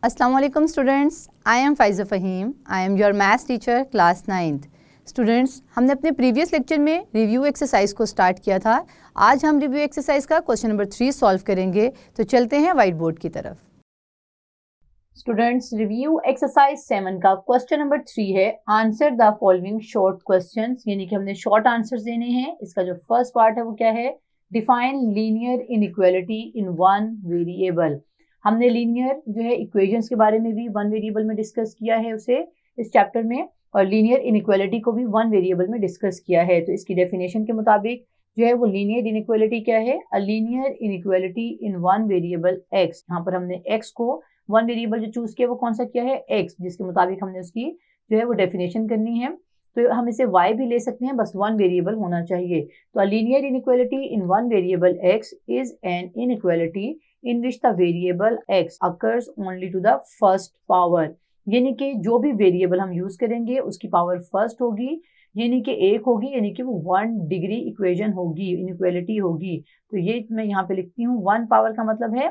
Assalamu alaikum students, I am Faiza Fahim. I am your maths teacher class 9th. Students, हमने अपने previous lecture में review exercise को start किया था। आज हम रिव्यू एक्सरसाइज का क्वेश्चन नंबर 3 सॉल्व करेंगे। तो चलते हैं व्हाइट बोर्ड की तरफ। स्टूडेंट्स, रिव्यू एक्सरसाइज 7 का क्वेश्चन नंबर 3 है, answer the following short questions, यानी कि हमने शॉर्ट आंसर्स देने हैं। इसका जो फर्स्ट पार्ट है वो क्या है, define linear inequality in one variable. हमने लीनियर जो है इक्वेशंस के बारे में भी वन वेरिएबल में डिस्कस किया है उसे इस चैप्टर में, और लीनियर इनइक्वालिटी को भी वन वेरिएबल में डिस्कस किया है। तो इसकी डेफिनेशन के मुताबिक जो है वो लीनियर इनइक्वालिटी क्या है, a linear inequality in one variable x. यहाँ पर हमने एक्स को वन वेरिएबल जो चूज किया वो कौन सा किया है, एक्स, जिसके मुताबिक हमने उसकी जो है वो डेफिनेशन करनी है। तो हम इसे y भी ले सकते हैं, बस वन वेरिएबल होना चाहिए। तो linear inequality in one variable x is an inequality in which the variable x occurs only to the first power, यानी कि जो भी वेरिएबल हम यूज करेंगे उसकी पावर फर्स्ट होगी, यानी कि एक होगी, यानी कि वो 1 डिग्री इक्वेशन होगी, इनइक्वालिटी होगी। तो ये मैं यहाँ पे लिखती हूँ, 1 पावर का मतलब है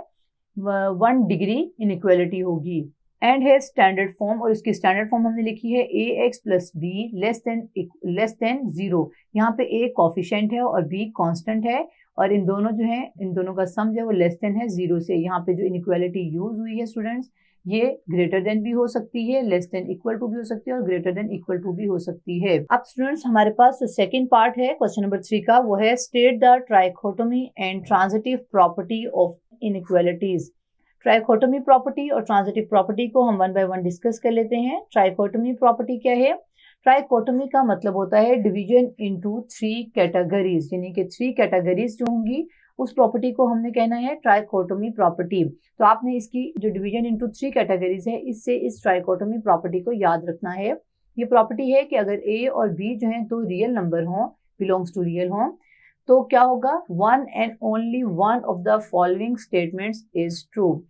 1 डिग्री इनइक्वालिटी होगी। एंड है स्टैंडर्ड फॉर्म, और इसकी स्टैंडर्ड फॉर्म हमने लिखी है ax plus be less than 0। यहाँ पे a कॉफिशिएंट है और b कांस्टेंट है, और इन दोनों जो है, इन दोनों का सम जो है वो लेस देन है 0 से। यहाँ पे जो इनइक्वालिटी यूज हुई है स्टूडेंट्स, ये ग्रेटर देन भी हो सकती है, लेस देन इक्वल टू भी हो सकती है, और ग्रेटर देन इक्वल टू भी हो सकती है। अब स्टूडेंट्स, हमारे पास जो सेकंड पार्ट है क्वेश्चन नंबर 3 का, वो है state the trichotomy and transitive property of inequalities. Trichotomy property और ट्रांजिटिव प्रॉपर्टी को हम वन बाय वन डिस्कस कर लेते हैं। ट्राइकोटोमी प्रॉपर्टी क्या है, ट्राइकोटोमी का मतलब होता है डिवीजन इनटू 3 कैटेगरीज, यानी कि 3 कैटेगरीज जो होंगी उस प्रॉपर्टी को हमने कहना है ट्राइकोटोमी प्रॉपर्टी। तो आपने इसकी जो डिवीजन इनटू 3 कैटेगरीज है, इससे इस ट्राइकोटोमी प्रॉपर्टी को याद रखना है। ये प्रॉपर्टी है कि अगर ए और बी जो है तो रियल नंबर हों, बिलोंग्स टू रियल हों, तो क्या होगा, one and only one of the following statements is true,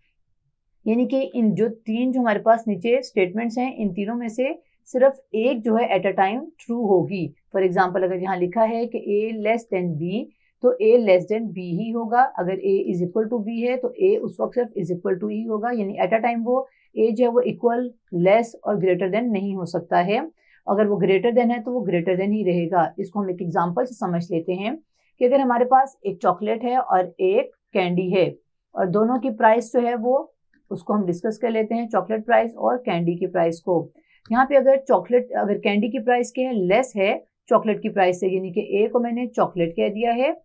यानी कि इन जो तीन जो हमारे पास नीचे स्टेटमेंट्स हैं, इन तीनों में से सिर्फ एक जो है एट अ टाइम ट्रू होगी। फॉर एग्जाम्पल, अगर यहाँ लिखा है कि a लेस देन b, तो a लेस देन b ही होगा। अगर a is equal to b है तो a उस वक्त सिर्फ इज इक्वल टू ही होगा, यानी एट अ टाइम वो a जो है वो इक्वल, लेस और ग्रेटर देन नहीं हो सकता है। अगर वो ग्रेटर देन है तो वो ग्रेटर देन ही रहेगा। इसको हम एक एग्जाम्पल से समझ लेते हैं कि अगर हमारे पास एक चॉकलेट है और एक कैंडी है, और दोनों की प्राइस जो है वो, उसको हम डिस्कस कर लेते हैं, चॉकलेट प्राइस और कैंडी की प्राइस को। यहाँ पे अगर कैंडी की प्राइस क्या है, लेस है चॉकलेट की प्राइस से, यानी कि ए को मैंने चॉकलेट कह दिया है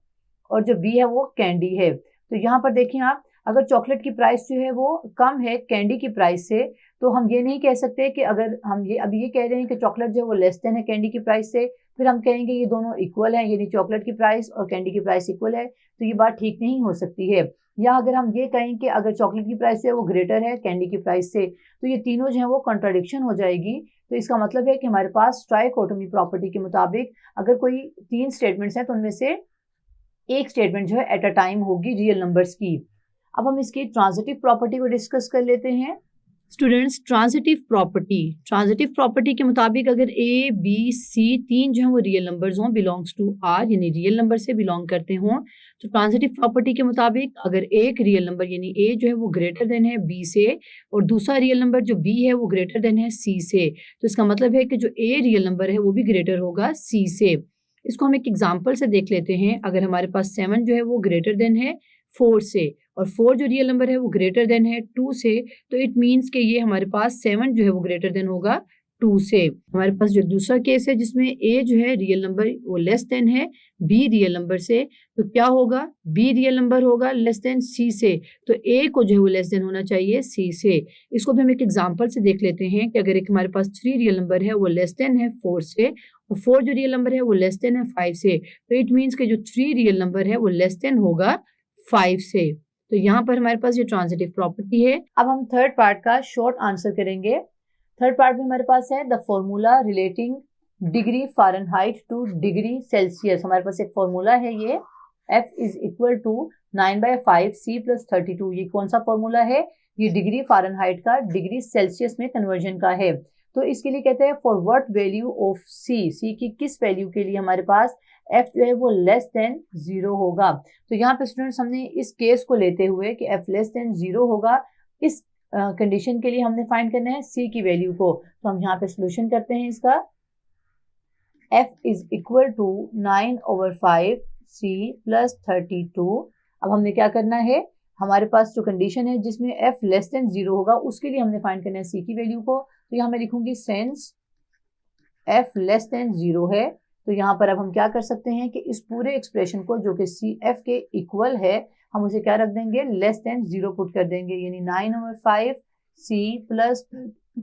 और जो बी है वो कैंडी है। तो यहाँ पर देखिए आप, अगर चॉकलेट की प्राइस जो है वो कम है कैंडी की प्राइस से, तो हम ये नहीं कह सकते कि अगर हम ये अभी ये कह रहे हैं कि चॉकलेट जो है वो लेस देन है कैंडी की प्राइस से, फिर हम कहेंगे ये दोनों इक्वल है, यानी चॉकलेट की प्राइस और कैंडी की प्राइस इक्वल है, तो ये बात ठीक नहीं हो सकती है। या अगर हम ये कहें कि अगर चॉकलेट की प्राइस जो है वो ग्रेटर है कैंडी की प्राइस से, तो ये तीनों जो है वो कॉन्ट्राडिक्शन हो जाएगी। तो इसका मतलब है कि हमारे पास ट्राइकोटोमी प्रॉपर्टी के मुताबिक अगर कोई 3 स्टेटमेंट्स हैं तो उनमें से एक स्टेटमेंट जो है एट अ टाइम होगी रियल नंबर्स की। अब हम इसकी ट्रांजिटिव प्रॉपर्टी को डिस्कस कर लेते हैं। स्टूडेंट्स, ट्रांजिटिव प्रॉपर्टी के मुताबिक अगर ए बी सी तीन जो है वो रियल नंबर्स हों, बिलोंग्स टू आर, यानी रियल नंबर से बिलोंग करते हों, तो ट्रांजिटिव प्रॉपर्टी के मुताबिक अगर एक रियल नंबर यानी ए जो है वो ग्रेटर देन है बी से, और दूसरा रियल नंबर जो बी है वो ग्रेटर देन है सी से, तो इसका मतलब है कि जो ए रियल नंबर है वो भी ग्रेटर होगा सी से। इसको हम एक एग्जाम्पल से देख लेते हैं। अगर हमारे पास 7 जो है वो ग्रेटर देन है 4 से, और 4 जो रियल नंबर है वो ग्रेटर देन है 2 से, तो इट मीन्स कि ये हमारे पास 7 जो है वो ग्रेटर देन होगा 2 से। हमारे पास जो दूसरा केस है जिसमें a जो है रियल नंबर वो लेस देन है b रियल नंबर से, तो क्या होगा, b रियल नंबर होगा लेस देन c से, तो a को जो है वो लेस देन होना चाहिए c से। इसको भी हम एक एग्जांपल से देख लेते हैं कि अगर एक हमारे पास 3 रियल नंबर है वो लेस देन है 4 से, और 4 जो रियल नंबर है वो लेस देन है 5 से, तो इट मीन्स कि जो 3 रियल नंबर है वो लेस देन होगा 5 से। तो यहाँ पर हमारे पास ये ट्रांजिटिव प्रॉपर्टी है। अब हम थर्ड पार्ट का शॉर्ट आंसर करेंगे। थर्ड पार्ट में हमारे पास है the formula relating degree Fahrenheit to degree Celsius. हमारे पास एक फॉर्मूला है, ये F is equal to 9/5 C + 32। ये कौन सा फॉर्मूला है, ये डिग्री फ़ारेनहाइट का डिग्री सेल्सियस में कन्वर्जन का है। तो इसके लिए कहते हैं for what value of C की किस वैल्यू के लिए हमारे पास F जो है वो लेस देन 0 होगा। तो यहाँ पे स्टूडेंट्स हमने इस केस को लेते हुए कि F लेस देन 0 होगा, इस कंडीशन के लिए हमने फाइंड करना है सी की वैल्यू को, तो हम यहाँ पे सोल्यूशन करते हैं इसका। f is equal to 9/5 c plus 32। अब हमने क्या करना है, हमारे पास जो कंडीशन है जिसमें f लेस देन 0 होगा उसके लिए हमने फाइंड करना है c की वैल्यू को। तो यहाँ मैं लिखूंगी सिंस f लेस देन 0 है, तो यहाँ पर अब हम क्या कर सकते हैं कि इस पूरे एक्सप्रेशन को जो कि सी f के इक्वल है हम उसे क्या रख देंगे, लेस देन 0 पुट कर देंगे, यानी 9/5 c प्लस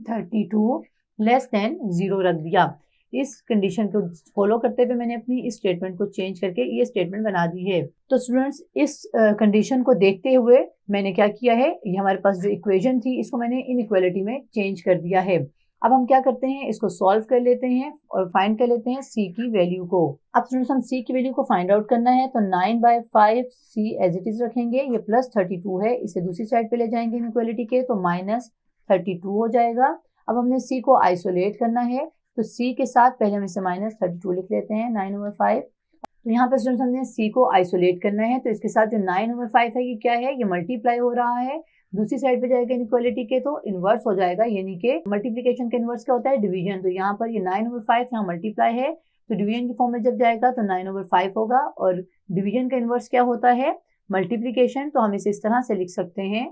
32 लेस देन 0 रख दिया। इस कंडीशन को फॉलो करते हुए मैंने अपनी इस स्टेटमेंट को चेंज करके ये स्टेटमेंट बना दी है। तो स्टूडेंट्स इस कंडीशन को देखते हुए मैंने क्या किया है, ये हमारे पास जो इक्वेशन थी इसको मैंने इनइक्वालिटी में चेंज कर दिया है। अब हम क्या करते हैं, इसको सॉल्व कर लेते हैं और फाइंड कर लेते हैं c की वैल्यू को। अब स्टूडेंट्स हम c की वैल्यू को फाइंड आउट करना है, तो 9/5 c एज इट इज रखेंगे, ये प्लस 32 है, इसे दूसरी साइड पे ले जाएंगे इनइक्वालिटी के, तो माइनस 32 हो जाएगा। अब हमने c को आइसोलेट करना है, तो c के साथ पहले हम इसे माइनस 32 लिख लेते हैं 9/5। तो यहाँ पे स्टूडेंट्स हमने c को आइसोलेट करना है, तो इसके साथ जो 9/5 है ये क्या है, ये मल्टीप्लाई हो रहा है, दूसरी साइड पे जाएगा इनइक्वालिटी के तो इनवर्स हो जाएगा, यानी कि मल्टीप्लिकेशन का इनवर्स क्या होता है, डिवीजन। तो यहाँ पर ये 9/5 यहाँ मल्टीप्लाई है, तो डिवीजन की फॉर्म में जब जाएगा तो 9/5 होगा, और डिवीजन का इनवर्स क्या होता है, मल्टीप्लिकेशन। तो हम इसे इस तरह से लिख सकते हैं।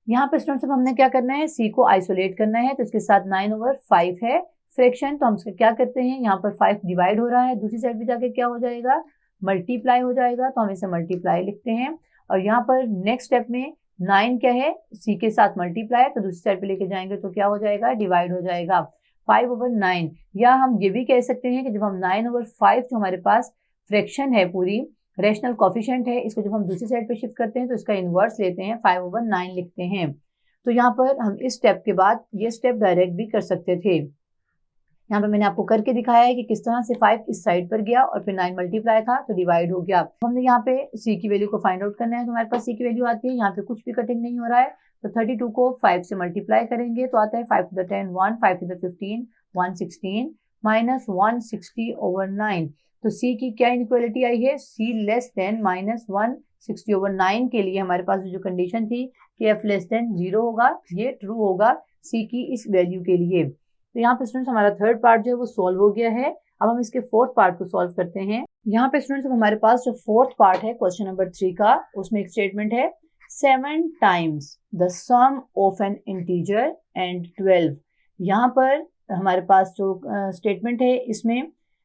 यहाँ पे स्टूडेंट्स हमने क्या करना है, c को आइसोलेट करना है, तो इसके साथ 9/5 है फ्रैक्शन, तो हम क्या करते हैं, यहाँ पर 5 डिवाइड हो रहा है, दूसरी साइड पे जाके क्या हो जाएगा, मल्टीप्लाई हो जाएगा, तो हम इसे मल्टीप्लाई लिखते हैं। और यहाँ पर नेक्स्ट स्टेप में 9 क्या है, c के साथ मल्टीप्लाई, तो दूसरी साइड पे लेके जाएंगे तो क्या हो जाएगा, डिवाइड हो जाएगा 5/9। या हम ये भी कह सकते हैं कि जब हम 9/5 जो हमारे पास फ्रैक्शन है, पूरी रैशनल कोफिशिएंट है, इसको जब हम दूसरी साइड पे शिफ्ट करते हैं तो इसका इनवर्स लेते हैं, 5/9 लिखते हैं। तो यहाँ पर हम इस स्टेप के बाद ये स्टेप डायरेक्ट भी कर सकते थे। यहाँ पे मैंने आपको करके दिखाया है कि किस तरह से 5 इस साइड पर गया और फिर 9 मल्टीप्लाई था तो डिवाइड हो गया। हमने यहाँ पे c की वैल्यू को फाइंड आउट करना है, तो हमारे पास c की वैल्यू आती है, यहाँ पे कुछ भी कटिंग नहीं हो रहा है, तो 32 को 5 से मल्टीप्लाई करेंगे तो आता है 5 to the 10 1, 5 to the 15 116 minus 160/9। तो c की क्या इनइक्वालिटी आई है, c लेस देन माइनस 160/9 के लिए हमारे पास जो कंडीशन थी कि f लेस देन 0 होगा, ये ट्रू होगा c की इस वैल्यू के लिए। तो यहाँ पे स्टूडेंट्स हमारा थर्ड पार्ट जो है वो सॉल्व हो गया है। अब हम इसके फोर्थ पार्ट को सॉल्व करते हैं। यहाँ पे स्टूडेंट्स हमारे पास जो फोर्थ पार्ट है क्वेश्चन नंबर 3 का, उसमें एक स्टेटमेंट है 7 times the sum of an integer and 12। यहाँ पर हमारे पास जो स्टेटमेंट है इसमें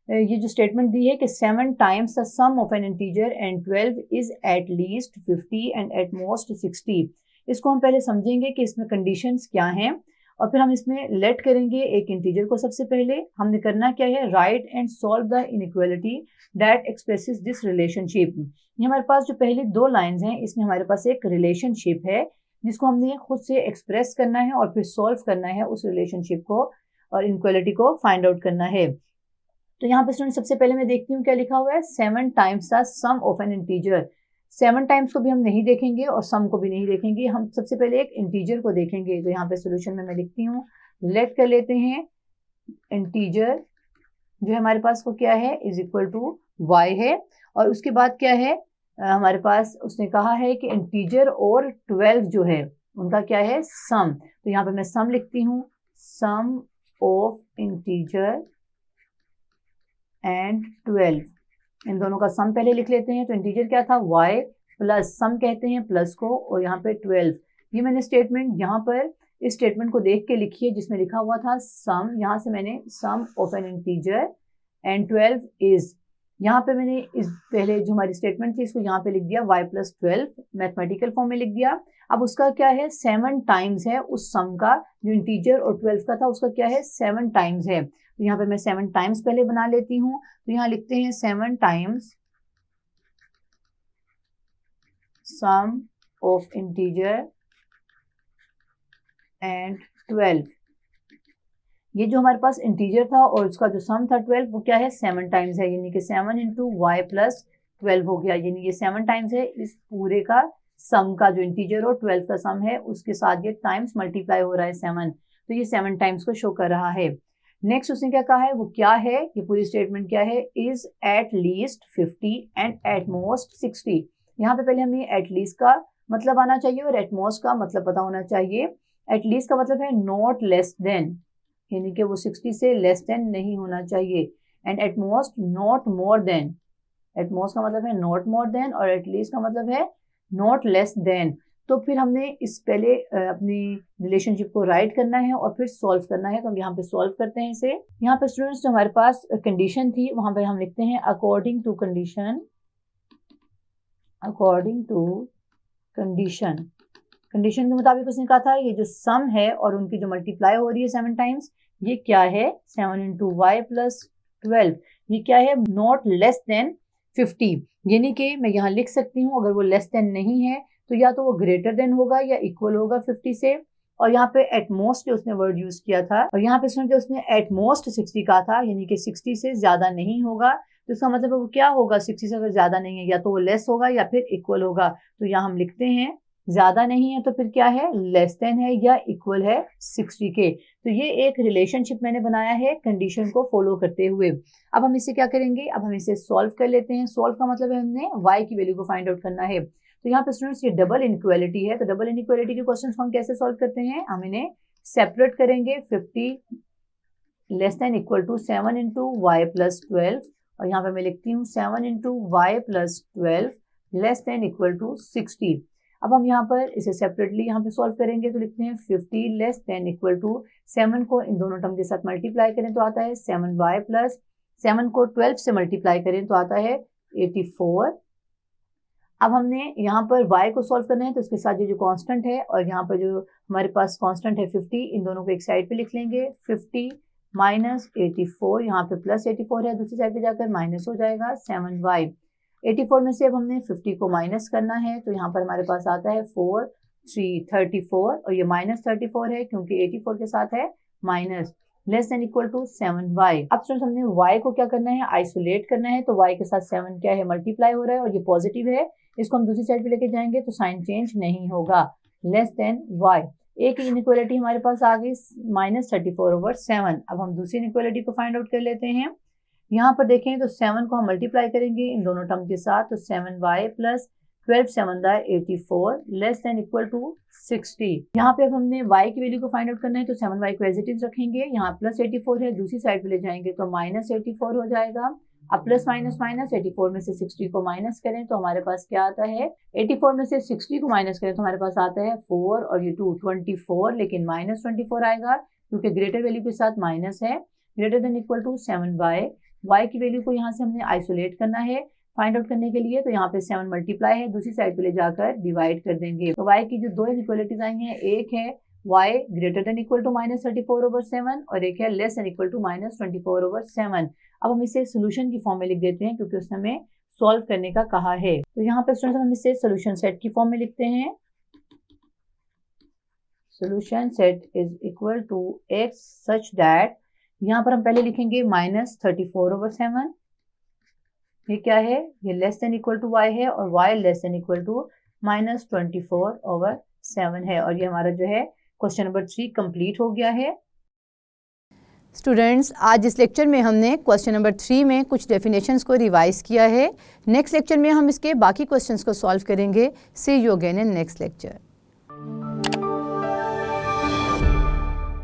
ये जो स्टेटमेंट दी है कि 7 times the sum of an integer and 12 is at least 50 and at most 60। इसको हम पहले समझेंगे कि इसमें कंडीशंस क्या हैं और फिर हम इसमें लेट करेंगे एक इंटीजर को। सबसे पहले हमने करना क्या है, right and solve the inequality that expresses this relationship. ये हमारे पास जो पहली दो लाइंस हैं इसमें हमारे पास एक रिलेशनशिप है जिसको हमने खुद से एक्सप्रेस करना है और फिर सॉल्व करना है उस रिलेशनशिप को और इनइक्वालिटी को फाइंड आउट करना है। तो यहाँ पे स्टूडेंट सबसे पहले मैं देखती हूँ क्या लिखा हुआ है, 7 times the sum of an integer. 7 times को भी हम नहीं देखेंगे और सम को भी नहीं देखेंगे, हम सबसे पहले एक इंटीजर को देखेंगे। तो यहाँ पे सोल्यूशन में मैं लिखती हूँ, लेट कर लेते हैं इंटीजर जो है हमारे पास वो क्या है, इज इक्वल टू y है, और उसके बाद क्या है हमारे पास उसने कहा है कि इंटीजर और 12 जो है उनका क्या है, सम। तो यहाँ पे मैं सम लिखती हूँ, सम ऑफ इंटीजर एंड 12, इन दोनों का सम पहले लिख लेते हैं। तो इंटीजर क्या था, y प्लस सम कहते हैं प्लस को, और यहाँ पे 12। ये मैंने स्टेटमेंट यहाँ पर इस स्टेटमेंट को देख के लिखी है जिसमें लिखा हुआ था सम, यहाँ से मैंने sum of an integer and 12 is, यहाँ पे मैंने इस पहले जो हमारी स्टेटमेंट थी इसको यहाँ पे लिख दिया y प्लस 12, मैथमेटिकल फॉर्म में लिख दिया। अब उसका क्या है, 7 टाइम्स है उस सम का, जो इंटीजर और 12 का था उसका क्या है, 7 टाइम्स है। तो यहाँ पे मैं 7 टाइम्स पहले बना लेती हूँ। तो यहाँ लिखते हैं 7 times sum of integer and 12। ये जो हमारे पास इंटीजर था और उसका जो सम था 12 वो क्या है, 7 टाइम्स है, यानी कि 7 इंटू वाई प्लस 12 हो गया, यानी ये 7 टाइम्स है इस पूरे का सम का, जो इंटीजर और 12 का सम है उसके साथ ये टाइम्स मल्टीप्लाई हो रहा है 7, तो ये 7 टाइम्स को शो कर रहा है। नेक्स्ट उसने क्या कहा है, वो क्या है, ये पूरी स्टेटमेंट क्या है, is at least 50 and at most 60। यहाँ पे पहले हमें एट लीस्ट का मतलब आना चाहिए और एट मोस्ट का मतलब पता होना चाहिए। एटलीस्ट का मतलब है नॉट लेस देन, यानी कि वो 60 से लेस देन नहीं होना चाहिए, and at most not more than, at most का मतलब है नॉट मोर देन और एटलीस्ट का मतलब है नॉट लेस देन। तो फिर हमने इस पहले अपनी रिलेशनशिप को राइट करना है और फिर सॉल्व करना है। तो हम यहाँ पे सॉल्व करते हैं इसे। यहाँ पे स्टूडेंट्स जो हमारे पास कंडीशन थी वहां पे हम लिखते हैं according to condition, according to condition, condition के मुताबिक उसने कहा था ये जो सम है और उनकी जो मल्टीप्लाई हो रही है 7 टाइम्स, ये क्या है 7 इंटू वाई प्लस 12, ये क्या है नॉट लेस देन 50, यानी कि मैं यहाँ लिख सकती हूँ अगर वो लेस देन नहीं है तो या तो वो ग्रेटर देन होगा या इक्वल होगा 50 से, और यहाँ पे एट मोस्ट उसने वर्ड यूज किया था, और यहाँ पे सुन जो उसने एट मोस्ट 60 कहा था, यानी कि 60 से ज्यादा नहीं होगा, तो इसका मतलब वो क्या होगा 60 से अगर ज्यादा नहीं है या तो वो लेस होगा या फिर इक्वल होगा। तो यहाँ हम लिखते हैं ज्यादा नहीं है तो फिर क्या है लेस देन है या इक्वल है 60 के। तो ये एक रिलेशनशिप मैंने बनाया है कंडीशन को फॉलो करते हुए। अब हम इसे क्या करेंगे, अब हम इसे सॉल्व कर लेते हैं। सॉल्व का मतलब है हमने y की वैल्यू को फाइंड आउट करना है। तो यहाँ पे स्टूडेंट्स ये डबल इनइक्वालिटी है, तो डबल इनइक्वालिटी के क्वेश्चन हम कैसे सॉल्व करते हैं, हम इन्हें सेपरेट करेंगे। 50 less than equal to 7 into y plus 12, और यहाँ पे मैं लिखती हूँ 7 into y plus 12 less than equal to 60। अब हम यहाँ पर इसे सेपरेटली यहाँ पे सॉल्व करेंगे, तो लिखते हैं 50 लेस देन इक्वल टू 7 को इन दोनों टर्म के साथ मल्टीप्लाई करें तो आता है 7y प्लस 7 को 12 से मल्टीप्लाई करें तो आता है 84। अब हमने यहाँ पर y को सॉल्व करना है, तो इसके साथ जो कांस्टेंट है और यहाँ पर जो हमारे पास कांस्टेंट है 50, इन दोनों को एक साइड पे लिख लेंगे। 50 माइनस 84, यहाँ पे प्लस 84 है, दूसरी साइड पे जाकर माइनस हो जाएगा 7y। 84 में से अब हमने 50 को माइनस करना है, तो यहाँ पर हमारे पास आता है 4 3 34, और ये माइनस 34 है क्योंकि 84 के साथ है minus, less than equal to 7y। अब स्टूडेंट्स हमने y को क्या करना है आइसोलेट करना है, तो y के साथ 7 क्या है मल्टीप्लाई हो रहा है और ये पॉजिटिव है, इसको हम दूसरी साइड पे लेके जाएंगे तो साइन चेंज नहीं होगा, लेस देन y। एक इनइक्वालिटी हमारे पास आ गई माइनस 34/7। अब हम दूसरी इनइक्वालिटी को फाइंड आउट कर लेते हैं। यहाँ पर देखें तो 7 को हम मल्टीप्लाई करेंगे इन दोनों टर्म के साथ, तो 7y plus 12 7 84 less than equal to 60। यहाँ पे अब हमने y की वैल्यू को फाइंड आउट करना है, तो 7y को एज इट इज रखेंगे, यहाँ प्लस 84 है, दूसरी साइड पे ले जाएंगे तो माइनस 84 हो जाएगा। अब प्लस माइनस माइनस 84 में से 60 को माइनस करें तो हमारे पास क्या आता है, 84 में से 60 को माइनस करें तो हमारे पास आता है 4 और ये 2 24, लेकिन माइनस 24 आएगा क्योंकि ग्रेटर वैल्यू के साथ माइनस है, greater than equal to 7y। y की वैल्यू को यहाँ से हमने आइसोलेट करना है फाइंड आउट करने के लिए, तो यहाँ पे 7 मल्टीप्लाई है, दूसरी साइड पे ले जाकर डिवाइड कर देंगे। तो y की जो दो इनइक्वालिटीज आई हैं, एक है y greater than equal to minus 34/7 और एक है less than equal to minus 24/7। अब हम इसे सोल्यूशन की फॉर्म में लिख देते हैं क्योंकि उसने हमें सॉल्व करने का कहा है। तो यहाँ पे स्टूडेंट्स हम इसे सोल्यूशन सेट की फॉर्म में लिखते हैं। Solution set is equal to x such that, यहाँ पर हम पहले लिखेंगे माइनस 34/7, ये क्या है, ये less than equal to y है और y less than equal to minus 24/7 है, और ये हमारा जो है क्वेश्चन नंबर 3 कंप्लीट हो गया है। स्टूडेंट्स, आज इस लेक्चर में हमने क्वेश्चन नंबर 3 में कुछ डेफिनेशंस को रिवाइज किया है। नेक्स्ट लेक्चर में हम इसके बाकी क्वेश्चंस को सॉल्व करेंगे। See you again in next lecture.